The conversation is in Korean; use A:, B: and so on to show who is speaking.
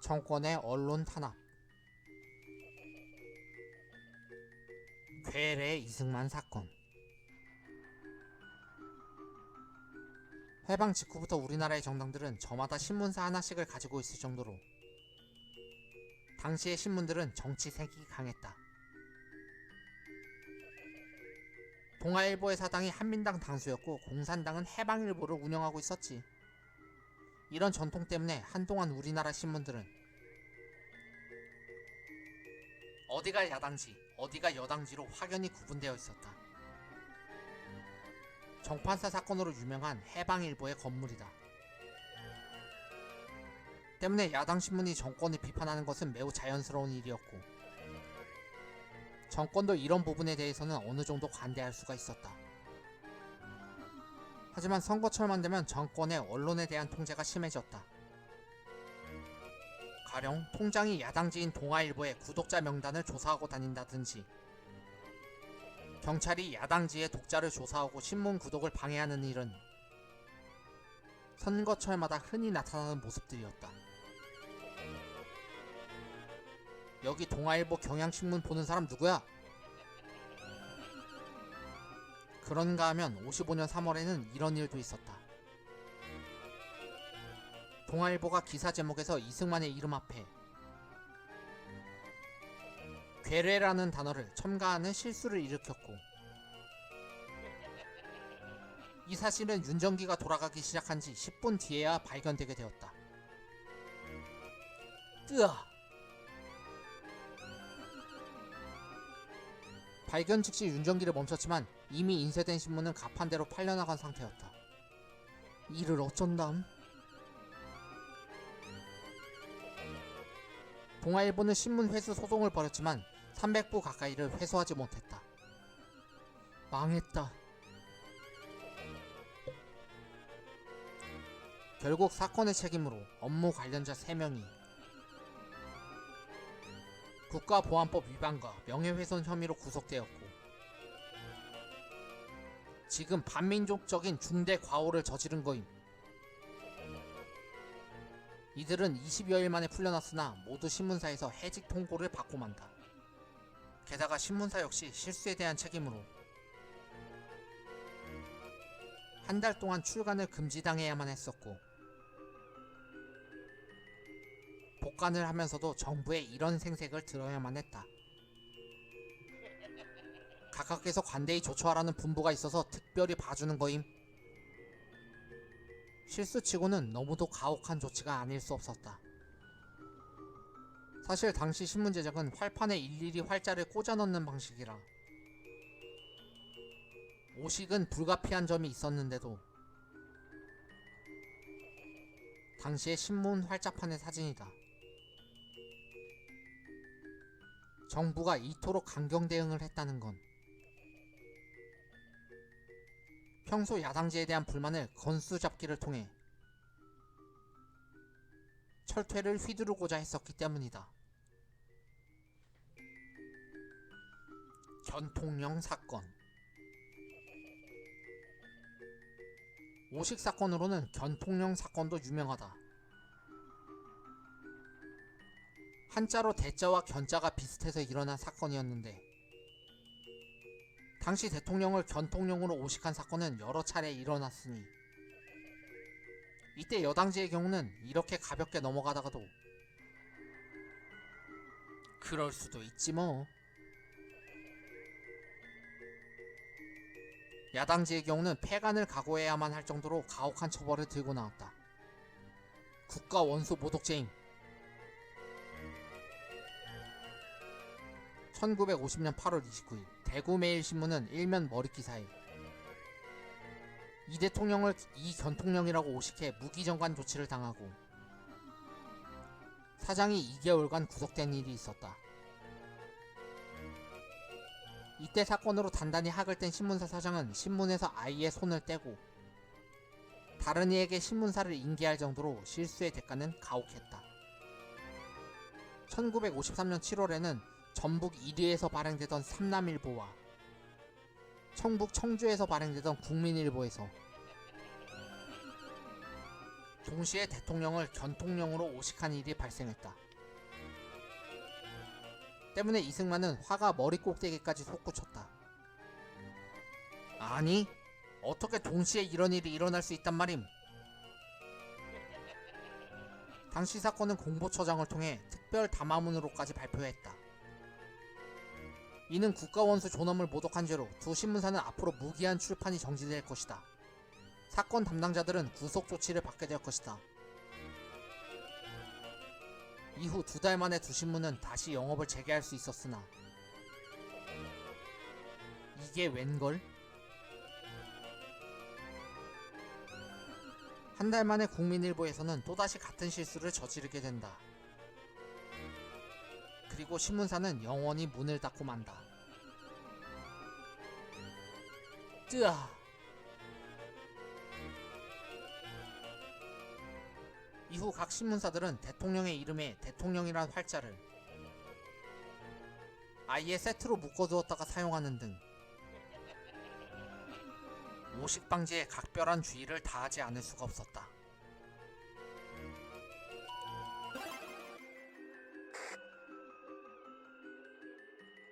A: 정권의 언론 탄압. 괴뢰 이승만 사건. 해방 직후부터 우리나라의 정당들은 저마다 신문사 하나씩을 가지고 있을 정도로 당시의 신문들은 정치색이 강했다. 동아일보의 사당이 한민당 당수였고 공산당은 해방일보를 운영하고 있었지. 이런 전통 때문에 한동안 우리나라 신문들은 어디가 야당지, 어디가 여당지로 확연히 구분되어 있었다. 정판사 사건으로 유명한 해방일보의 건물이다. 때문에 야당 신문이 정권을 비판하는 것은 매우 자연스러운 일이었고 정권도 이런 부분에 대해서는 어느 정도 관대할 수가 있었다. 하지만 선거철만 되면 정권의 언론에 대한 통제가 심해졌다. 가령 통장이 야당지인 동아일보의 구독자 명단을 조사하고 다닌다든지 경찰이 야당지의 독자를 조사하고 신문 구독을 방해하는 일은 선거철마다 흔히 나타나는 모습들이었다. 여기 동아일보 경향신문 보는 사람 누구야? 그런가 하면 55년 3월에는 이런 일도 있었다. 동아일보가 기사 제목에서 이승만의 이름 앞에 괴뢰라는 단어를 첨가하는 실수를 일으켰고 이 사실은 윤정기가 돌아가기 시작한 지 10분 뒤에야 발견되게 되었다. 뜨아! 발견 즉시 윤정기를 멈췄지만 이미 인쇄된 신문은 가판대로 팔려나간 상태였다. 이를 어쩐담? 동아일보는 신문 회수 소송을 벌였지만 300부 가까이를 회수하지 못했다. 망했다. 결국 사건의 책임으로 업무 관련자 3명이 국가보안법 위반과 명예훼손 혐의로 구속되었고 지금 반민족적인 중대 과오를 저지른 거임. 이들은 20여일 만에 풀려났으나 모두 신문사에서 해직 통고를 받고 만다. 게다가 신문사 역시 실수에 대한 책임으로 한 달 동안 출간을 금지당해야만 했었고 복간을 하면서도 정부의 이런 생색을 들어야만 했다. 각하께서 관대히 조처하라는 분부가 있어서 특별히 봐주는 거임. 실수치고는 너무도 가혹한 조치가 아닐 수 없었다. 사실 당시 신문 제작은 활판에 일일이 활자를 꽂아 넣는 방식이라 오식은 불가피한 점이 있었는데도 당시의 신문 활자판의 사진이다. 정부가 이토록 강경 대응을 했다는 건 평소 야당지에 대한 불만을 건수잡기를 통해 철퇴를 휘두르고자 했었기 때문이다. 견통령 사건. 오식 사건으로는 견통령 사건도 유명하다. 한자로 대자와 견자가 비슷해서 일어난 사건이었는데 당시 대통령을 견통령으로 오식한 사건은 여러 차례 일어났으니 이때 여당지의 경우는 이렇게 가볍게 넘어가다가도 그럴 수도 있지 뭐. 야당지의 경우는 폐간을 각오해야만 할 정도로 가혹한 처벌을 들고 나왔다. 국가 원수 모독죄임. 1950년 8월 29일 대구매일신문은 일면 머릿기사에 이 대통령을 이 견통령이라고 오식해 무기정관 조치를 당하고 사장이 2개월간 구속된 일이 있었다. 이때 사건으로 단단히 학을 뗀 신문사 사장은 신문에서 아예 손을 떼고 다른 이에게 신문사를 인계할 정도로 실수의 대가는 가혹했다. 1953년 7월에는 전북 1위에서 발행되던 삼남일보와 청북 청주에서 발행되던 국민일보에서 동시에 대통령을 견통령으로 오식한 일이 발생했다. 때문에 이승만은 화가 머리 꼭대기까지 솟구쳤다. 아니, 어떻게 동시에 이런 일이 일어날 수 있단 말임? 당시 사건은 공보처장을 통해 특별 담화문으로까지 발표했다. 이는 국가원수 존엄을 모독한 죄로 두 신문사는 앞으로 무기한 출판이 정지될 것이다. 사건 담당자들은 구속 조치를 받게 될 것이다. 이후 2달 만에 두 신문은 다시 영업을 재개할 수 있었으나 이게 웬걸? 한 달 만에 국민일보에서는 또다시 같은 실수를 저지르게 된다. 그리고 신문사는 영원히 문을 닫고 만다. 뜨아. 이후 각 신문사들은 대통령의 이름에 대통령이란 활자를 아예 세트로 묶어두었다가 사용하는 등 오식 방지에 각별한 주의를 다하지 않을 수가 없었다.